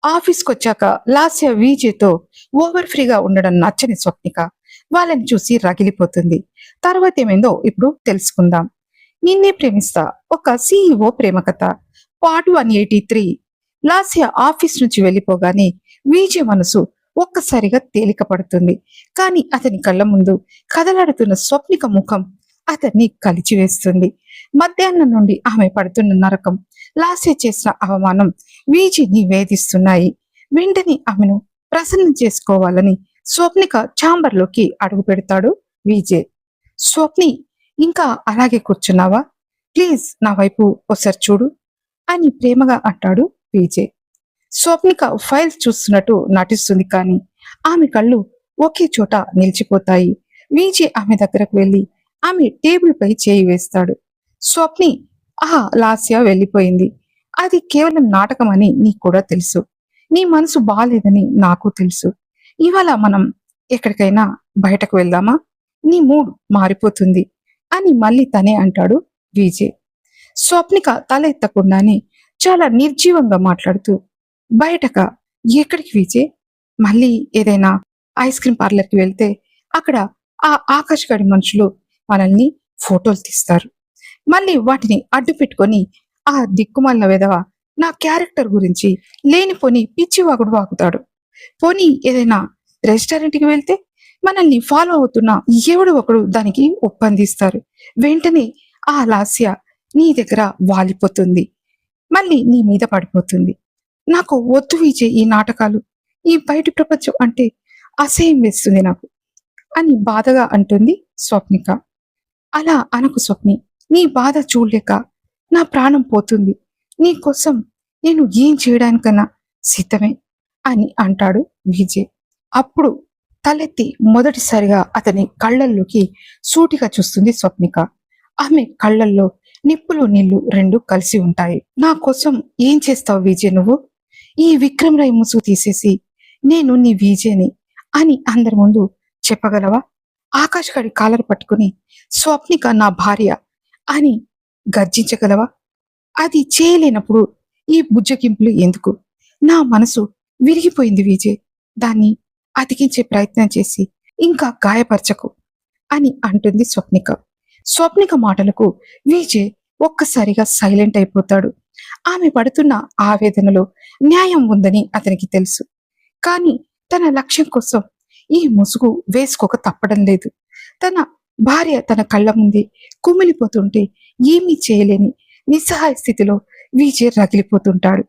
ఆఫీస్కి వచ్చాక లాస్య విజయ్తో ఓవర్ ఫ్రీగా ఉండడం నచ్చని స్వప్నిక వాళ్ళని చూసి రగిలిపోతుంది. తర్వాత ఏమైందో ఇప్పుడు తెలుసుకుందాం. నిన్నే ప్రేమిస్తా, ఒక సిఇఓ ప్రేమ కథ, పార్ట్ 183. లాస్య ఆఫీస్ నుంచి వెళ్ళిపోగానే విజయ్ మనసు ఒక్కసారిగా తేలిక పడుతుంది. కానీ అతని కళ్ళ ముందు కదలాడుతున్న స్వప్నిక ముఖం అతన్ని కలిచివేస్తుంది. మధ్యాహ్నం నుండి ఆమె పడుతున్న నరకం, లాస్య చేసిన అవమానం విజయ్ని వేధిస్తున్నాయి. వెంటనే ఆమెను ప్రసన్నం చేసుకోవాలని స్వప్నిక ఛాంబర్లోకి అడుగు పెడతాడు విజయ్. స్వప్ని, ఇంకా అలాగే కూర్చున్నావా? ప్లీజ్ నా వైపు ఒకసారి చూడు అని ప్రేమగా అంటాడు విజయ్. స్వప్నిక ఫైల్స్ చూస్తున్నట్టు నటిస్తుంది, కానీ ఆమె కళ్ళు ఒకే చోట నిలిచిపోతాయి. విజయ్ ఆమె దగ్గరకు వెళ్లి ఆమె టేబుల్ పై చేయి వేస్తాడు. స్వప్ని, లాస్య వెళ్ళిపోయింది. అది కేవలం నాటకం అని నీకు కూడా తెలుసు. నీ మనసు బాలేదని నాకు తెలుసు. ఇవాళ మనం ఎక్కడికైనా బయటకు వెళ్దామా? నీ మూడ్ మారిపోతుంది అని మళ్ళీ తనే అంటాడు విజయ్. స్వప్నిక తల ఎత్తకుండానే చాలా నిర్జీవంగా మాట్లాడుతూ, బయటక? ఎక్కడికి విజయ్? మళ్ళీ ఏదైనా ఐస్ క్రీమ్ పార్లర్కి వెళ్తే అక్కడ ఆ ఆకాశ్ గడి మనుషులు మనల్ని ఫోటోలు తీస్తారు. మళ్ళీ వాటిని అడ్డు పెట్టుకొని ఆ దిక్కుమాలిన వెధవ నా క్యారెక్టర్ గురించి లేనిపోని పిచ్చివాగుడు వాగుతాడు. పోనీ ఏదైనా రెస్టారెంట్కి వెళ్తే మనల్ని ఫాలో అవుతున్న ఎవడు ఒకడు దానికి ఒప్పందిస్తారు. వెంటనే ఆ లాస్య నీ దగ్గర వాలిపోతుంది, మళ్ళీ నీ మీద పడిపోతుంది. నాకు వద్దు విజయ్ ఈ నాటకాలు. ఈ బయటి ప్రపంచం అంటే అసహ్యం వేస్తుంది నాకు అని బాధగా అంటుంది స్వప్నిక. అలా అనకు స్వప్ని, నీ బాధ చూడలేక నా ప్రాణం పోతుంది. నీ కోసం నేను ఏం చేయడానికన్నా సిద్ధమే అని అంటాడు విజయ్. అప్పుడు తలెత్తి మొదటిసారిగా అతని కళ్ళల్లోకి సూటిగా చూస్తుంది స్వప్నిక. ఆమె కళ్ళల్లో నిప్పులు నీళ్లు రెండు కలిసి ఉంటాయి. నా కోసం ఏం చేస్తావు విజయ్ నువ్వు? ఈ విక్రమ్ రాయ్ ముసుగు తీసేసి నేను నీ విజయ్ని అని అందరి ముందు చెప్పగలవా? ఆకాష్ గడి కాలర్ పట్టుకుని స్వప్నిక నా భార్య అని గర్జించగలవా? అది చేయలేనప్పుడు ఈ బుజ్జగింపులు ఎందుకు? నా మనసు విరిగిపోయింది విజయ్, దాన్ని అతికించే ప్రయత్నం చేసి ఇంకా గాయపరచకు అని అంటుంది స్వప్నిక. స్వప్నిక మాటలకు విజయ్ ఒక్కసారిగా సైలెంట్ అయిపోతాడు. ఆమె పడుతున్న ఆవేదనలో న్యాయం ఉందని అతనికి తెలుసు. కానీ తన లక్ష్యం కోసం ఈ ముసుగు వేసుకోక తప్పడం లేదు. తన భార్య తన కళ్ళ ముందే కుమిలిపోతుంటే ఏమీ చేయలేని నిస్సహాయ స్థితిలో విజయ్ రగిలిపోతుంటాడు.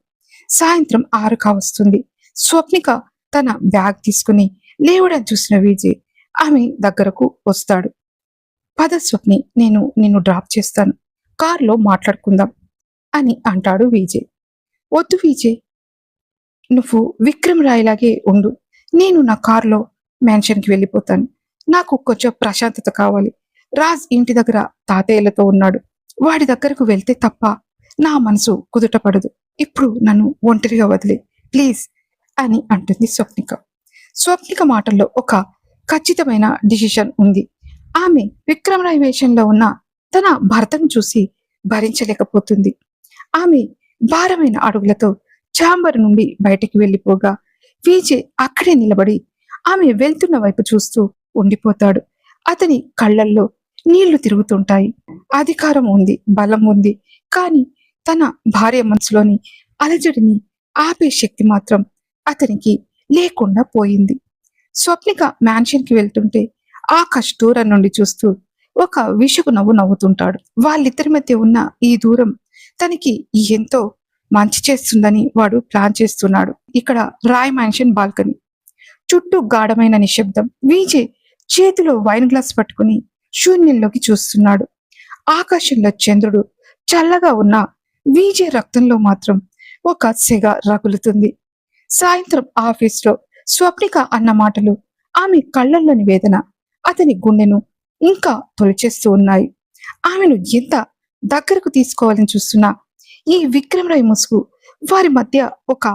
సాయంత్రం 6 కావస్తుంది. స్వప్నిక తన బ్యాగ్ తీసుకుని లేవడం చూసిన విజయ్ ఆమె దగ్గరకు వస్తాడు. పద స్వప్ని, నేను నిన్ను డ్రాప్ చేస్తాను, కారులో మాట్లాడుకుందాం అని అంటాడు విజయ్. వద్దు విజయ్, నువ్వు విక్రమ్ రాయ్లాగే ఉండు. నేను నా కారులో మ్యాన్షన్కి వెళ్ళిపోతాను. నాకు కొంచెం ప్రశాంతత కావాలి. రాజ్ ఇంటి దగ్గర తాతయ్యలతో ఉన్నాడు. వాడి దగ్గరకు వెళ్తే తప్ప నా మనసు కుదుటపడదు. ఇప్పుడు నన్ను ఒంటరిగా వదిలే ప్లీజ్ అని అంటుంది స్వప్నిక. స్వప్నిక మాటల్లో ఒక ఖచ్చితమైన డిసిషన్ ఉంది. ఆమె విక్రమ్ రాయ్ వేషంలో ఉన్న తన భర్తను చూసి భరించలేకపోతుంది. ఆమె భారమైన అడుగులతో ఛాంబర్ నుండి బయటికి వెళ్ళిపోగా విజయ్ అక్కడే నిలబడి ఆమె వెళ్తున్న వైపు చూస్తూ ఉండిపోతాడు. అతని కళ్ళల్లో నీళ్లు తిరుగుతుంటాయి. అధికారం ఉంది, బలం ఉంది, కానీ తన భార్య మనసులోని అలజడిని ఆపే శక్తి మాత్రం అతనికి లేకుండా పోయింది. స్వప్నిక మ్యాన్షన్కి వెళ్తుంటే ఆకాష్ దూరం నుండి చూస్తూ ఒక విసుగు నవ్వు నవ్వుతుంటాడు. వాళ్ళిద్దరి మధ్య ఉన్న ఈ దూరం తనకి ఎంతో మంచి చేస్తుందని వాడు ప్లాన్ చేస్తున్నాడు. ఇక్కడ రాయ్ మ్యాన్షన్ బాల్కనీ చుట్టూ గాఢమైన నిశ్శబ్దం. విజయ్ చేతిలో వైన్ గ్లాస్ పట్టుకుని శూన్యంలోకి చూస్తున్నాడు. ఆకాశంలో చంద్రుడు చల్లగా ఉన్న విజయ్ రక్తంలో మాత్రం ఒక సెగ రగులుతుంది. సాయంత్రం ఆఫీస్లో స్వప్నిక అన్న మాటలు, ఆమె కళ్ళల్లోని వేదన అతని గుండెను ఇంకా తొలిచేస్తూ ఉన్నాయి. ఆమెను ఎంత దగ్గరకు తీసుకోవాలని చూస్తున్నా ఈ విక్రమ్ రాయ్ ముసుగు వారి మధ్య ఒక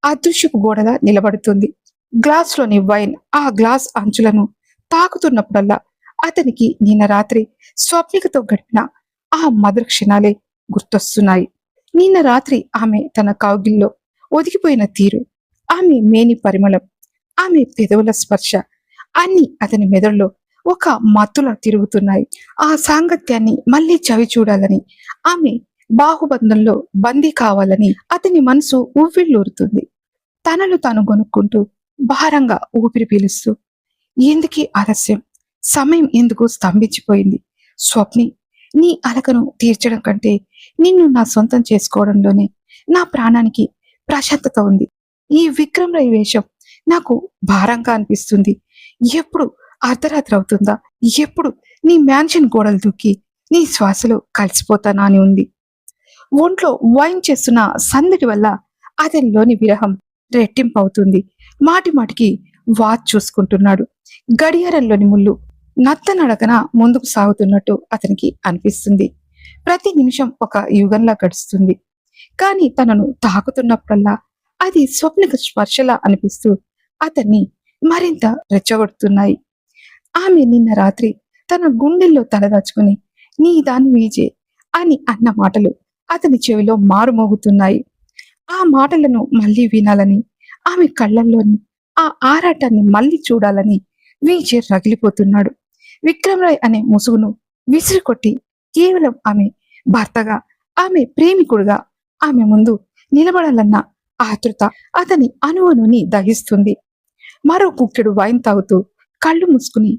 అదృశ్యపు గోడగా నిలబడుతుంది. గ్లాస్లోని వైన్ ఆ గ్లాస్ అంచులను తాకుతున్నప్పుడల్లా అతనికి నిన్న రాత్రి స్వప్నికతో గడిపిన ఆ మధుర క్షణాలే గుర్తొస్తున్నాయి. నిన్న రాత్రి ఆమె తన కౌగిల్లో ఒదిగిపోయిన తీరు, ఆమె మేని పరిమళం, ఆమె పెదవుల స్పర్శ అన్ని అతని మెదడులో ఒక మత్తులా తిరుగుతున్నాయి. ఆ సాంగత్యాన్ని మళ్ళీ చవి చూడాలని, ఆమె బాహుబంధంలో బందీ కావాలని అతని మనసు ఉవ్విళ్ళూరుతుంది. తనను తాను గొనుక్కుంటూ భారంగా ఊపిరి పీలుస్తూ, ఎందుకీ ఆలస్యం, సమయం ఎందుకు స్తంభించిపోయింది, స్వప్ని, నీ అలకను తీర్చడం కంటే నిన్ను నా సొంతం చేసుకోవడంలోనే నా ప్రాణానికి ప్రశాంతత ఉంది. ఈ విక్రమ్ రై వేషం నాకు భారంగా అనిపిస్తుంది. ఎప్పుడు అర్ధరాత్రి అవుతుందా, ఎప్పుడు నీ మ్యాన్షన్ గోడలు దూకి నీ శ్వాసలో కలిసిపోతానా అని ఉంది. ఒంట్లో వైన్ చేస్తున్న సందడి వల్ల అతనిలోని విరహం రెట్టింపు అవుతుంది. మాటి మాటికి వాచ్ చూసుకుంటున్నాడు. గడియారంలోని ముళ్ళు నత్తనడకన ముందుకు సాగుతున్నట్టు అతనికి అనిపిస్తుంది. ప్రతి నిమిషం ఒక యుగంలా గడుస్తుంది. కానీ తనను తాకుతున్నప్పుడల్లా అది స్వప్నిక స్పర్శలా అనిపిస్తూ అతన్ని మరింత రెచ్చగొడుతున్నాయి. ఆమె నిన్న రాత్రి తన గుండెల్లో తలదాచుకుని నీ దాని వీజే అని అన్న మాటలు అతని చెవిలో మారుమోగుతున్నాయి. ఆ మాటలను మళ్ళీ వినాలని, ఆమె కళ్ళల్లోని ఆ ఆరాటాన్ని మళ్ళీ చూడాలని వీజే రగిలిపోతున్నాడు. విక్రమరాయ్ అనే ముసుగును విసిరికొట్టి కేవలం ఆమె భర్తగా, ఆమె ప్రేమికుడుగా ఆమె ముందు నిలబడాలన్న ఆతృత అతని అణువుని దహిస్తుంది. మరో కుక్కెడు వైన్ తాగుతూ కళ్ళు మూసుకుని,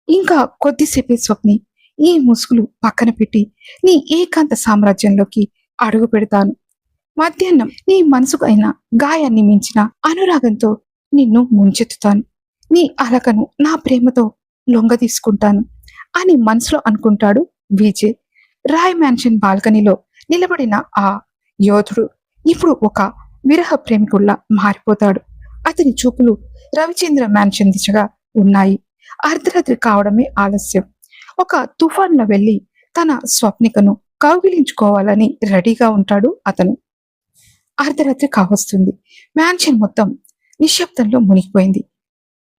ఇంకా కొద్దిసేపే స్వప్ని, ఈ ముసుగులు పక్కన పెట్టి నీ ఏకాంత సామ్రాజ్యంలోకి అడుగు పెడతాను. మధ్యాహ్నం నీ మనసుకు అయిన గాయాన్ని మించిన అనురాగంతో నిన్ను ముంచెత్తుతాను. నీ అలకను నా ప్రేమతో లొంగ తీసుకుంటాను అని మనసులో అనుకుంటాడు విజయ్. రాయ్ మ్యాన్షన్ బాల్కనీలో నిలబడిన ఆ యోధుడు ఇప్పుడు ఒక విరహ ప్రేమికుల్లా మారిపోతాడు. అతని చూపులు రవిచంద్ర మ్యాన్షన్ దిశగా ఉన్నాయి. అర్ధరాత్రి కావడమే ఆలస్యం. ఒక తుఫాన్లో వెళ్లి తన స్వప్నికను కౌగిలించుకోవాలని రెడీగా ఉంటాడు అతను. అర్ధరాత్రి కావస్తుంది. మ్యాన్షన్ మొత్తం నిశ్శబ్దంలో మునిగిపోయింది.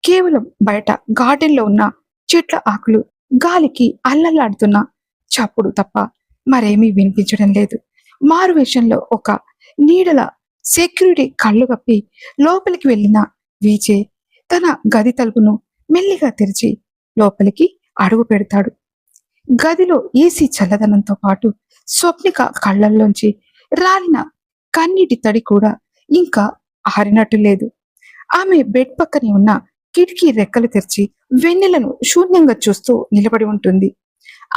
కేవలం బయట గార్డెన్లో ఉన్న చెట్ల ఆకులు గాలికి అల్లల్లాడుతున్న చప్పుడు తప్ప మరేమీ వినిపించడం లేదు. మారువేషంలో ఒక నీడల సెక్యూరిటీ కళ్ళు కప్పి లోపలికి వెళ్ళిన విజయ్ తన గది తలుపును మెల్లిగా తెరిచి లోపలికి అడుగు పెడతాడు. గదిలో ఏసీ చల్లదనంతో పాటు స్వప్నిక కళ్ళల్లోంచి రాలిన కన్నీటి తడి కూడా ఇంకా ఆరినట్టు లేదు. ఆమె బెడ్ పక్కనే ఉన్న కిటికీ రెక్కలు తెరిచి వెన్నెలను శూన్యంగా చూస్తూ నిలబడి ఉంటుంది.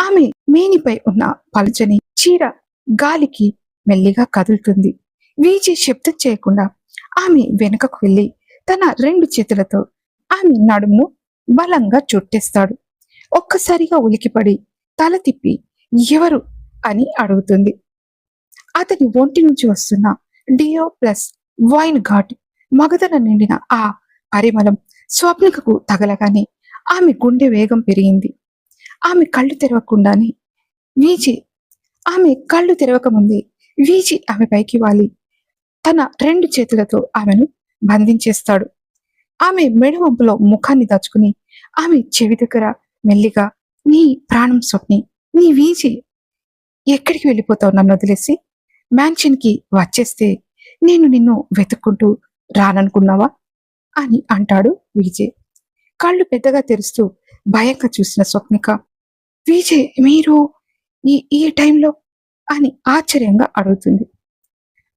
ఆమె మేనిపై ఉన్న పలుచని చీర గాలికి మెల్లిగా కదులుతుంది. విజయ్ శబ్దం చేయకుండా ఆమె వెనుకకు వెళ్ళి తన రెండు చేతులతో ఆమె నడుమును బలంగా చుట్టేస్తాడు. ఒక్కసారిగా ఉలికిపడి తల తిప్పి ఎవరు అని అడుగుతుంది. అతని ఒంటి నుంచి వస్తున్న డియో ప్లస్ వైన్ ఘాట్ మగధన నిండిన ఆ పరిమళం స్వప్నికకు తగలగానే ఆమె గుండె వేగం పెరిగింది. ఆమె కళ్ళు తెరవకుండానే ఆమె కళ్ళు తెరవకముందే ఆమె పైకి వాలి తన రెండు చేతులతో ఆమెను బంధించేస్తాడు. ఆమె మెడవంపులో ముఖాన్ని దాచుకుని ఆమె చెవి దగ్గర మెల్లిగా, నీ ప్రాణం స్వప్ని, నీ ఎక్కడికి వెళ్ళిపోతావు నన్ను వదిలేసి? మ్యాన్షన్కి వచ్చేస్తే నేను నిన్ను వెతుక్కుంటూ రాననుకున్నావా అని అంటాడు విజయ్. కళ్ళు పెద్దగా తెరుస్తూ భయంగా చూసిన స్వప్నిక, విజయ్ మీరు ఈ టైంలో అని ఆశ్చర్యంగా అడుగుతుంది.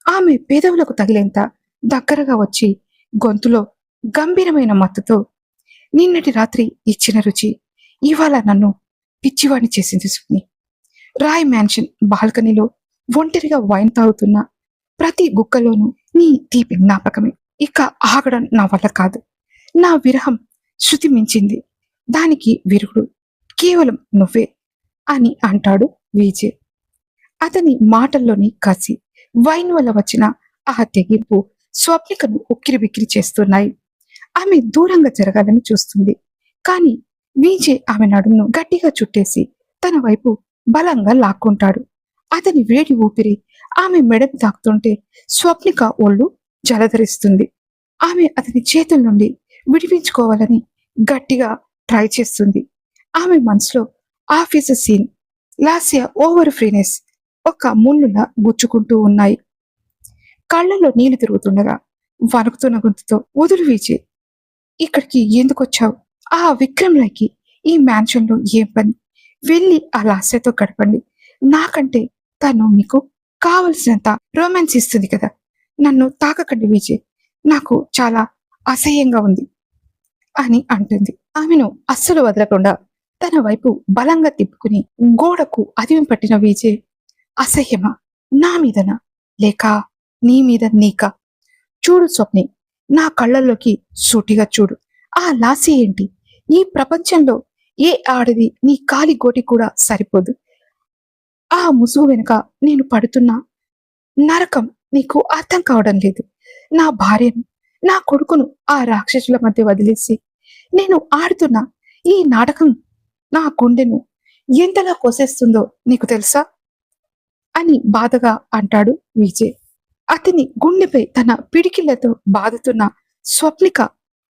ఆమె పేదవులకు తగిలేంత దగ్గరగా వచ్చి గొంతులో గంభీరమైన మత్తుతో, నిన్నటి రాత్రి ఇచ్చిన రుచి ఇవాళ నన్ను పిచ్చివాణి చేసింది స్వప్ని. రాయ్ మ్యాన్షన్ బాల్కనీలో ఒంటరిగా వైన్ తాగుతున్న ప్రతి గుక్కలోనూ నీ తీపి జ్ఞాపకమే. ఇక ఆగడం నా వల్ల కాదు. నా విరహం శృతి మించింది. దానికి విరుగుడు కేవలం నువ్వే అని అంటాడు విజయ్. అతని మాటల్లోని కసి, వైన్ వల్ల వచ్చిన ఆ తెగింపు స్వప్నికను ఉక్కిరి బిక్కిరి చేస్తున్నాయి. ఆమె దూరంగా జరగాలని చూస్తుంది. కానీ విజయ్ ఆమె నడుమును గట్టిగా చుట్టేసి తన వైపు బలంగా లాక్కుంటాడు. అతని వేడి ఊపిరి ఆమె మెడను తాకుతుంటే స్వప్నిక ఒళ్ళు జలధరిస్తుంది. ఆమె అతని చేతుల నుండి విడిపించుకోవాలని గట్టిగా ట్రై చేస్తుంది. ఆమె మనసులో ఆఫీసు సీన్, లాస్య ఓవర్ ఫ్రీనెస్ ఒక ముళ్ళులా గుచ్చుకుంటూ ఉన్నాయి. కళ్ళల్లో నీళ్లు తిరుగుతుండగా వణుకుతున్న గొంతుతో, వదులు విజయ్, ఇక్కడికి ఎందుకొచ్చావు? ఆ విక్రమ్‌రాయ్‌కి ఈ మ్యాన్షన్‌లో ఏం పని? వెళ్ళి ఆ లాస్యతో గడపండి. నాకంటే తను మీకు కావలసినంత రొమాన్స్ ఇస్తుంది కదా! నన్ను తాకకండి విజయ్. నాకు చాలా అసహ్యంగా ఉంది అని అంటుంది. ఆమెను అస్సలు వదలకుండా తన వైపు బలంగా తిప్పుకుని గోడకు అదిమి పట్టిన విజయ్, అసహ్యమా? నా మీదనా? లేక నీ మీద నీకా? చూడు స్వప్ని, నా కళ్ళల్లోకి సూటిగా చూడు. ఆ లాస్య ఏంటి? ఈ ప్రపంచంలో ఏ ఆడది నీ కాలి గోటి కూడా సరిపోదు. ఆ ముసుగు వెనుక నేను పడుతున్న నరకం నీకు అర్థం కావడం లేదు. నా భార్యను, నా కొడుకును ఆ రాక్షసుల మధ్య వదిలేసి నేను ఆడుతున్న ఈ నాటకం నా గుండెను ఎంతలా కోసేస్తుందో నీకు తెలుసా అని బాధగా అంటాడు విజయ్. అతని గుండెపై తన పిడికిళ్లతో బాదుతున్న స్వప్నిక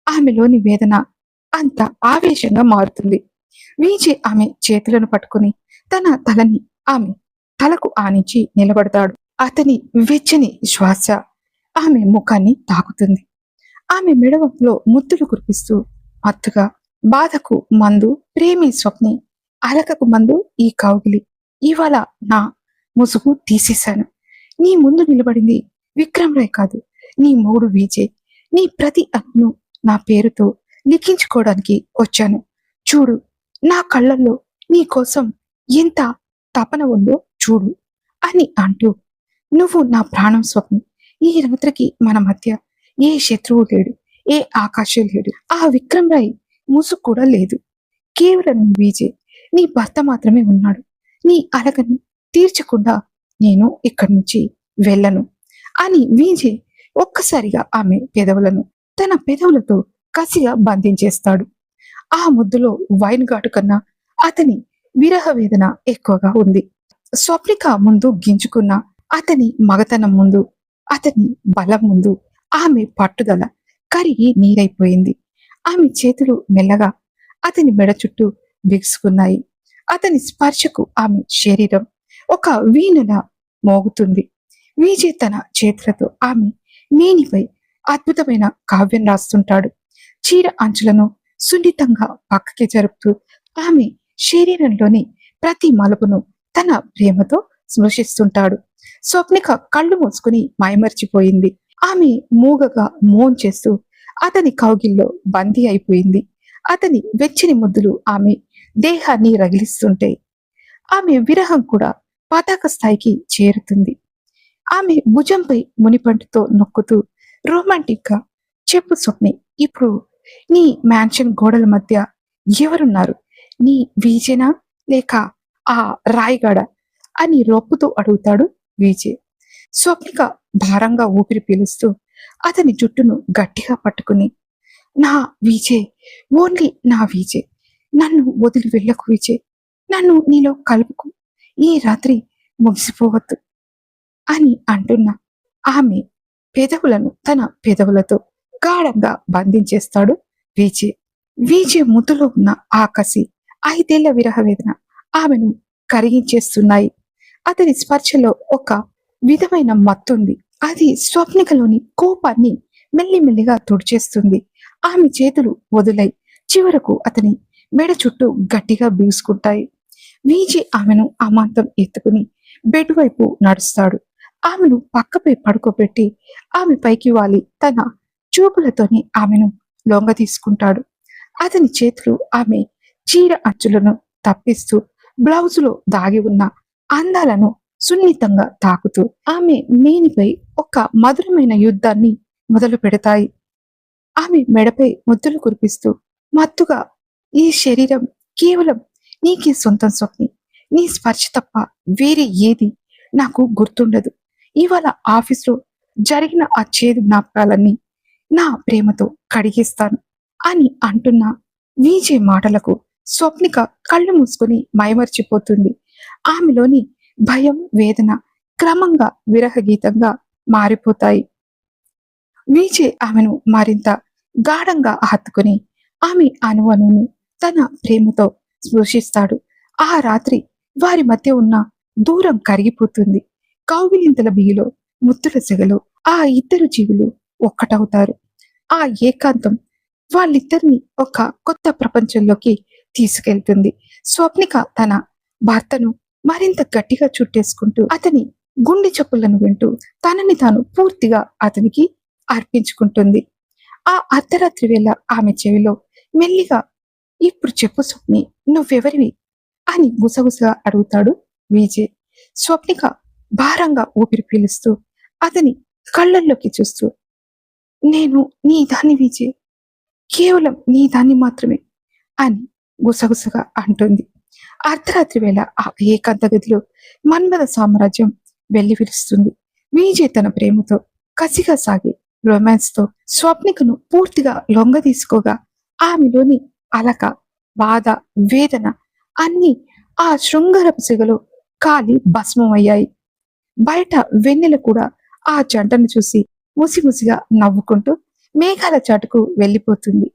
ఆమెలోని వేదన అంత ఆవేశంగా మారుతుంది. విజయ్ ఆమె చేతులను పట్టుకుని తన తలని ఆమె తలకు ఆనించి నిలబడతాడు. అతని వెచ్చని శ్వాస ఆమె ముఖాన్ని తాకుతుంది. ఆమె మెడవలో ముద్దులు కురిపిస్తూ మత్తుగా, బాధకు మందు, ప్రేమి స్వప్ని, అలకకు మందు ఈ కౌగిలి. ఇవాళ నా ముసుగు తీసేశాను. నీ ముందు నిలబడింది విక్రమ్రాయ్ కాదు, నీ మూడు విజయ్. నీ ప్రతి అన్ను నా పేరుతో లిఖించుకోవడానికి వచ్చాను. చూడు, నా కళ్ళల్లో నీ కోసం ఎంత తపన ఉందో చూడు అని అంటూ, నువ్వు నా ప్రాణం స్వప్ని. ఈ రాత్రికి మన మధ్య ఏ శత్రువు లేడు, ఏ ఆకాశం లేడు. ఆ విక్రమ్రాయ్ ముసుగు కూడా లేదు. కేవలం నీ విజయ్, నీ భర్త మాత్రమే ఉన్నాడు. నీ అలకను తీర్చకుండా నేను ఇక్కడి నుంచి వెళ్ళను అని విజయ్ ఒక్కసారిగా ఆమె పెదవులను తన పెదవులతో కసిగా బంధించేస్తాడు. ఆ ముద్దులో వైన్ ఘాటు కన్నా అతని విరహ వేదన ఎక్కువగా ఉంది. స్వప్నిక ముందు గింజుకున్న అతని మగతనం ముందు, అతని బలం ముందు ఆమె పట్టుదల కరిగి నీరైపోయింది. ఆమె చేతులు మెల్లగా అతని మెడ చుట్టూ బిగుసుకున్నాయి. అతని స్పర్శకు ఆమె శరీరం ఒక వీణలా మోగుతుంది. విజయ్ తన చేతులతో ఆమె మేనిపై అద్భుతమైన కావ్యం రాస్తుంటాడు. చీర అంచులను సున్నితంగా పక్కకి జరుపుతూ ఆమె శరీరంలోని ప్రతి మలుపును తన ప్రేమతో స్పృశిస్తుంటాడు. స్వప్నిక కళ్ళు మూసుకుని మైమర్చిపోయింది. ఆమె మూగగా మోన్ చేస్తూ అతని కౌగిల్లో బందీ అయిపోయింది. అతని వెచ్చని ముద్దులు ఆమె దేహాన్ని రగిలిస్తుంటే ఆమె విరహం కూడా పతాక స్థాయికి చేరుతుంది. ఆమె భుజంపై మునిపంటుతో నొక్కుతూ రొమాంటిక్ గా, చెప్పు స్వప్ని, ఇప్పుడు నీ మ్యాన్షన్ గోడల మధ్య ఎవరున్నారు? నీ విజయనా లేక ఆ రాయిగాడ అని రొప్పుతూ అడుగుతాడు విజయ్. స్వప్నిక భారంగా ఊపిరి పీలుస్తూ అతని జుట్టును గట్టిగా పట్టుకుని, నా విజయ్, ఓన్లీ నా విజయ్, నన్ను వదిలి వెళ్ళకు విజయ్, నన్ను నీలో కలుపుకు, ఈ రాత్రి ముగిసిపోవద్దు అని అంటున్న ఆమె పెదవులను తన పెదవులతో గాఢంగా బంధించేస్తాడు విజయ్. విజయ్ ముద్దులో ఉన్న ఆ కసి, 5 ఏళ్ల విరహ వేదన ఆమెను కరిగించేస్తున్నాయి. అతని స్పర్శలో ఒక విధమైన మత్తుంది. అది స్వప్నికలోని కోపాన్ని మెల్లిమెల్లిగా తుడిచేస్తుంది. ఆమె చేతులు వదులై చివరకు అతని మెడ చుట్టూ గట్టిగా బిగుసుకుంటాయి. విజయ్ ఆమెను అమాంతం ఎత్తుకుని బెడ్ వైపు నడుస్తాడు. ఆమెను పక్కపై పడుకోబెట్టి ఆమె పైకి వాలి తన చూపులతోనే ఆమెను లొంగ తీసుకుంటాడు. అతని చేతులు ఆమె చీర అంచులను తప్పిస్తూ బ్లౌజులో దాగి ఉన్న అందాలను సున్నితంగా తాకుతూ ఆమె మేనిపై ఒక మధురమైన యుద్ధాన్ని మొదలు పెడతాయి. ఆమె మెడపై ముద్దులు కురిపిస్తూ మత్తుగా, ఈ శరీరం కేవలం నీకే సొంతం స్వప్ని. నీ స్పర్శ తప్ప వేరే ఏది నాకు గుర్తుండదు. ఇవాళ ఆఫీస్లో జరిగిన ఆ చేదు జ్ఞాపకాలన్నీ నా ప్రేమతో కడిగిస్తాను అని అంటున్న విజయ్ మాటలకు స్వప్నిక కళ్ళు మూసుకుని మైమర్చిపోతుంది. ఆమెలోని భయం, వేదన క్రమంగా విరహ గీతంగా మారిపోతాయి. విజయ్ ఆమెను మరింత గాఢంగా హత్తుకుని ఆమె అణువణువును తన ప్రేమతో స్పృశిస్తాడు. ఆ రాత్రి వారి మధ్య ఉన్న దూరం కరిగిపోతుంది. కౌగిలింతల బిగిలో, ముత్తుల సెగలో ఆ ఇద్దరు జీవులు ఒక్కటవుతారు. ఆ ఏకాంతం వాళ్ళిద్దరిని ఒక కొత్త ప్రపంచంలోకి తీసుకెళ్తుంది. స్వప్నిక తన భర్తను మరింత గట్టిగా చుట్టేసుకుంటూ అతని గుండె చప్పులను వింటూ తనని తాను పూర్తిగా అతనికి అర్పించుకుంటుంది. ఆ అర్ధరాత్రి వేళ ఆమె చెవిలో మెల్లిగా, ఇప్పుడు చెప్పు స్వప్ని, నువ్వెవరివి అని గుసగుసగా అడుగుతాడు విజయ్. స్వప్నిక భారంగా ఊపిరి పీలుస్తూ అతని కళ్ళల్లోకి చూస్తూ, నేను నీ దాన్ని విజయ్, కేవలం నీ దాన్ని మాత్రమే అని గుసగుసగా అంటుంది. అర్ధరాత్రి వేళ ఆ ఏకాంత గదిలో మన్మథ సామ్రాజ్యం వెల్లివిరుస్తుంది. విజయ్ తన ప్రేమతో కసిగా సాగే రొమాన్స్ తో స్వప్నికను పూర్తిగా లొంగ తీసుకోగా ఆమెలోని అలక, బాధ, వేదన అన్ని ఆ శృంగారపు సిగలో కాలి భస్మమయ్యాయి. బయట వెన్నెల కూడా ఆ జంటను చూసి ముసిముసిగా నవ్వుకుంటూ మేఘాల చాటుకు వెళ్ళిపోతుంది.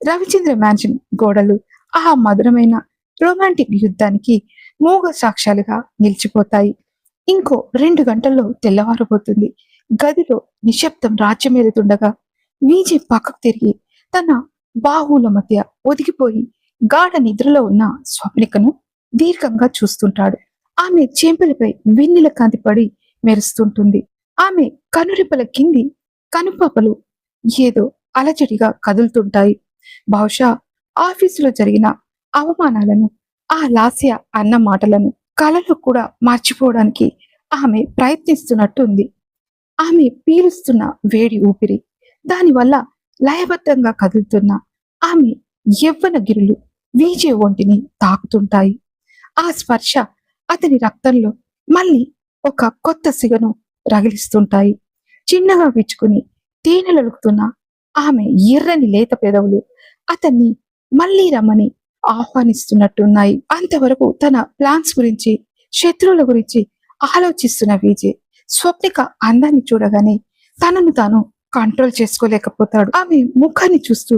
రవిచంద్ర మ్యాన్షన్ గోడలు ఆ మధురమైన రొమాంటిక్ యుద్ధానికి మూగ సాక్ష్యాలుగా నిలిచిపోతాయి. ఇంకో 2 గంటల్లో తెల్లవారబోతుంది. గదిలో నిశ్శబ్దం రాజ్యమేలుతుండగా విజయ్ పక్కకు తిరిగి తన బాహువుల మధ్య ఒదిగిపోయి గాఢ నిద్రలో ఉన్న స్వప్నికను దీర్ఘంగా చూస్తుంటాడు. ఆమె చెంపలపై వెన్నెల కాంతి పడి మెరుస్తుంటుంది. ఆమె కనురెప్పల కింది కనుపాపలు ఏదో అలజడిగా కదులుతుంటాయి. బహుశా ఆఫీసులో జరిగిన అవమానాలను, ఆ లాస్య అన్న మాటలను కలలో కూడా మర్చిపోవడానికి ఆమె ప్రయత్నిస్తున్నట్టుంది. ఆమె పీలుస్తున్న వేడి ఊపిరి, దానివల్ల లయబద్ధంగా కదులుతున్న ఆమె యవ్వన గిరులు విజయ్ ఒంటిని తాకుతుంటాయి. ఆ స్పర్శ అతని రక్తంలో మళ్ళీ ఒక కొత్త సిగను రగిలిస్తుంటాయి. చిన్నగా విచ్చుకుని తేనెలొలుకుతున్న ఆమె ఎర్రని లేత పెదవులు అతన్ని మళ్ళీ రమ్మని ఆహ్వానిస్తున్నట్టున్నాయి. అంతవరకు తన ప్లాన్స్ గురించి, శత్రువుల గురించి ఆలోచిస్తున్న విజయ్ స్వప్నిక అందాన్ని చూడగానే తనను తాను కంట్రోల్ చేసుకోలేకపోతాడు. ఆమె ముఖాన్ని చూస్తూ,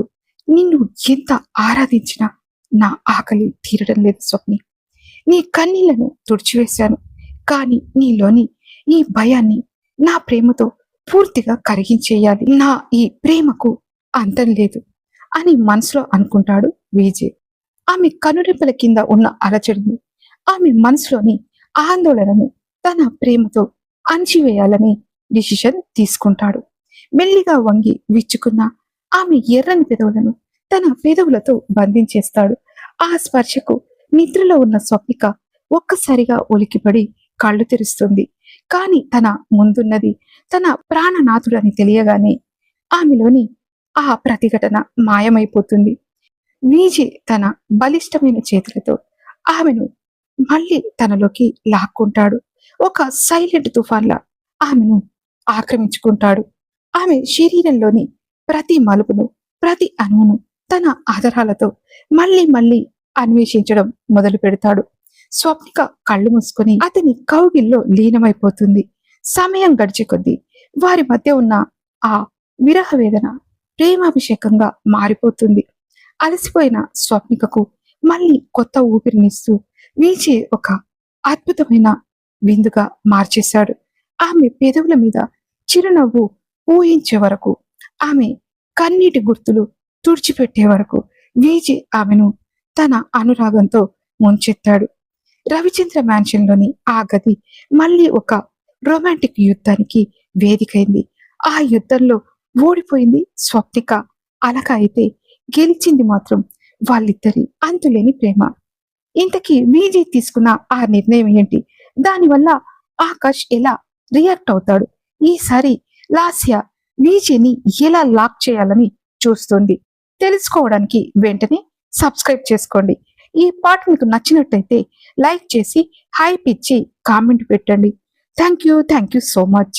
నిన్ను ఎంత ఆరాధించినా నా ఆకలి తీరడం లేదు స్వప్ని. నీ కన్నీళ్లను తుడిచివేశాను, కానీ నీలోని ఈ భయాన్ని నా ప్రేమతో పూర్తిగా కరిగించేయాలి. నా ఈ ప్రేమకు అంతం లేదు అని మనసులో అనుకుంటాడు విజయ్. ఆమె కనురెప్పల కింద ఉన్న అలజడిని, ఆమె మనసులోని ఆందోళనను తన ప్రేమతో అణిచివేయాలని డిసిషన్ తీసుకుంటాడు. మెల్లిగా వంగి విచ్చుకున్న ఆమె ఎర్రని పెదవులను తన పెదవులతో బంధించేస్తాడు. ఆ స్పర్శకు నిద్రలో ఉన్న స్వప్నిక ఒక్కసారిగా ఉలికిపడి కళ్ళు తెరుస్తుంది. కాని తన ముందున్నది తన ప్రాణనాథుడని తెలియగానే ఆమెలోని ఆ ప్రతిఘటన మాయమైపోతుంది. విజయ్ తన బలిష్టమైన చేతులతో ఆమెను మళ్ళీ తనలోకి లాక్కుంటాడు. ఒక సైలెంట్ తుఫాన్లా ఆమెను ఆక్రమించుకుంటాడు. ఆమె శరీరంలోని ప్రతి మలుపును, ప్రతి అణువును తన ఆధారాలతో మళ్ళీ మళ్ళీ అన్వేషించడం మొదలు పెడతాడు. స్వప్నిక కళ్ళు మూసుకొని అతని కౌగిల్లో లీనమైపోతుంది. సమయం గడిచే కొద్దీ వారి మధ్య ఉన్న ఆ విరహ వేదన ప్రేమాభిషేకంగా మారిపోతుంది. అలసిపోయిన స్వప్నికకు మళ్ళీ కొత్త ఊపిరినిస్తూ విజయ్ ఒక అద్భుతమైన విందుగా మార్చేశాడు. ఆమె పెదవుల మీద చిరునవ్వు ఊహించే వరకు, ఆమె కన్నీటి గుర్తులు తుడిచిపెట్టే వరకు విజయ్ ఆమెను తన అనురాగంతో ముంచెత్తాడు. రవిచంద్ర మ్యాన్షన్లోని ఆ గది మళ్ళీ ఒక రొమాంటిక్ యుద్ధానికి వేదికైంది. ఆ యుద్ధంలో ఓడిపోయింది స్వప్నిక అలక అయితే, గెలిచింది మాత్రం వాళ్ళిద్దరి అంతులేని ప్రేమ. ఇంతకీ విజయ్ తీసుకున్న ఆ నిర్ణయం ఏంటి? దానివల్ల ఆకాష్ ఎలా రియాక్ట్ అవుతాడు? ఈసారి లాస్య విజయ్ని ఎలా లాక్ చేయాలని చూస్తుంది? తెలుసుకోవడానికి వెంటనే సబ్స్క్రైబ్ చేసుకోండి. ఈ పాట మీకు నచ్చినట్టయితే లైక్ చేసి హైప్ ఇచ్చి కామెంట్ పెట్టండి. Thank you so much.